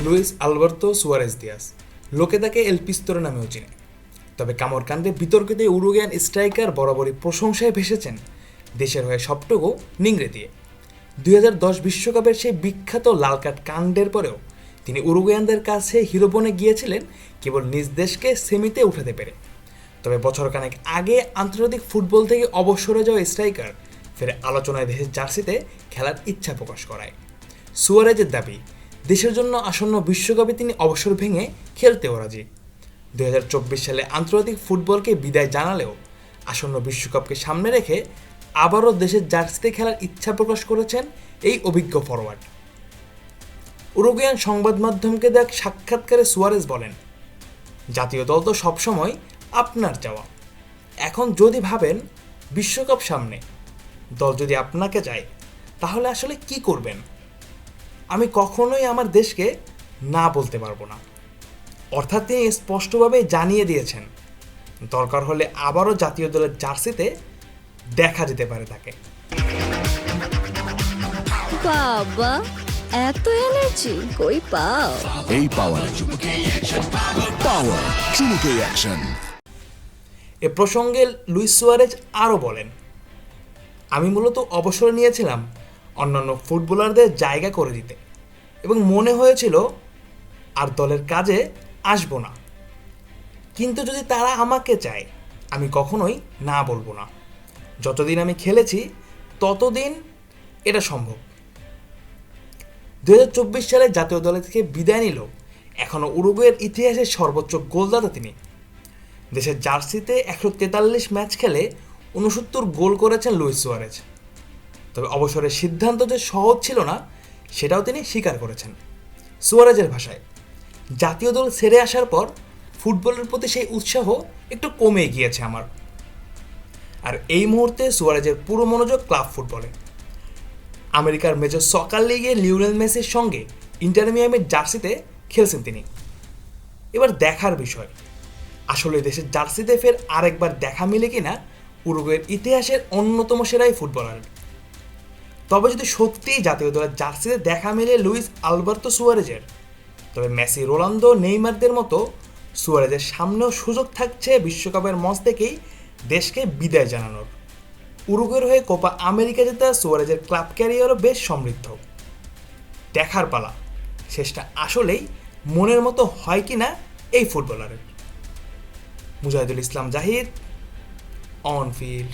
Luis Alberto Suarez Diaz, লোকে তাকে এল পিস্তরে নামেও চিনে। তবে কামড়কাণ্ডে বিতর্কিত উরুগুয়ান স্ট্রাইকার বরাবরই প্রশংসায় ভেসেছেন দেশের হয়ে সবটুকু নিংড়ে দিয়ে। 2010 বিশ্বকাপের সেই বিখ্যাত লাল কার্ড কাণ্ডের পরেও তিনি উরুগুয়ানদের কাছে হিরো বনে গিয়েছিলেন কেবল নিজ দেশকে সেমিতে উঠাতে পেরে। তবে বছরখানেক আগে আন্তর্জাতিক ফুটবল থেকে অবসরে যাওয়া স্ট্রাইকার ফের আলোচনায় দেশের জার্সিতে খেলার ইচ্ছা প্রকাশ করায়। সুয়ারেজের দাবি, দেশের জন্য আসন্ন বিশ্বকাপে তিনি অবসর ভেঙে খেলতেও রাজি। 2024 সালে আন্তর্জাতিক ফুটবলকে বিদায় জানালেও আসন্ন বিশ্বকাপকে সামনে রেখে আবারও দেশের জার্সিতে খেলার ইচ্ছা প্রকাশ করেছেন এই অভিজ্ঞ ফরোয়ার্ড। উরুগুয়ান সংবাদ মাধ্যমকে দেওয়া সাক্ষাৎকারে সুয়ারেজ বলেন, জাতীয় দল তো সবসময় আপনার চাওয়া। এখন যদি ভাবেন বিশ্বকাপ সামনে, দল যদি আপনাকে চায়, তাহলে আসলে কি করবেন? আমি কখনোই আমার দেশকে না বলতে পারবো না। অর্থাৎ তিনি স্পষ্টভাবে জানিয়ে দিয়েছেন, দরকার হলে আবারও জাতীয় দলের জার্সিতে দেখা যেতে পারে তাকে। বাবা, এত এনার্জি কই পাও? এই পাওয়ার চুমুকে অ্যাকশন। এ প্রসঙ্গে লুইস সুয়ারেজ আরও বলেন, আমি মূলত অবসর নিয়েছিলাম অন্যান্য ফুটবলারদের জায়গা করে দিতে, এবং মনে হয়েছিল আর দলের কাজে আসবো না। কিন্তু যদি তারা আমাকে চায়, আমি কখনোই না বলবো না। যতদিন আমি খেলেছি ততদিন এটা সম্ভব। 2024 সালে জাতীয় দল থেকে বিদায় নিল এখনও উরুগুয়ের ইতিহাসের সর্বোচ্চ গোলদাতা তিনি। দেশের জার্সিতে 143 ম্যাচ খেলে 69 গোল করেছেন লুইস সুয়ারেজ। তবে অবসরের সিদ্ধান্ত যে সহজ ছিল না, সেটাও তিনি স্বীকার করেছেন। সুয়ারেজের ভাষায়, জাতীয় দল ছেড়ে আসার পর ফুটবলের প্রতি সেই উৎসাহ একটু কমে গিয়েছে আমার। আর এই মুহূর্তে সুয়ারেজের পুরো মনোযোগ ক্লাব ফুটবলে। আমেরিকার মেজর সকার লিগে লিওনেল মেসির সঙ্গে ইন্টার মিয়ামির জার্সিতে খেলছেন তিনি। এবার দেখার বিষয়, আসলে দেশের জার্সিতে ফের আরেকবার দেখা মিলে কিনা উরুগুয়ের ইতিহাসের অন্যতম সেরাই ফুটবলার। তবে যদি সত্যিই জাতীয় দলের জার্সিতে দেখা মিলে লুইস আলবার্তো সুয়ারেজের, তবে মেসি, রোনালদো, নেইমারদের মতো সুয়ারেজের সামনেও সুযোগ থাকছে বিশ্বকাপের মঞ্চ থেকেই দেশকে বিদায় জানানোর। উরুগুয়ের হয়ে কোপা আমেরিকা জেতা সুয়ারেজের ক্লাব ক্যারিয়ারও বেশ সমৃদ্ধ। দেখার পালা, শেষটা আসলেই মনের মতো হয় কিনা এই ফুটবলারের। Mujahidul Islam Zahid, on field.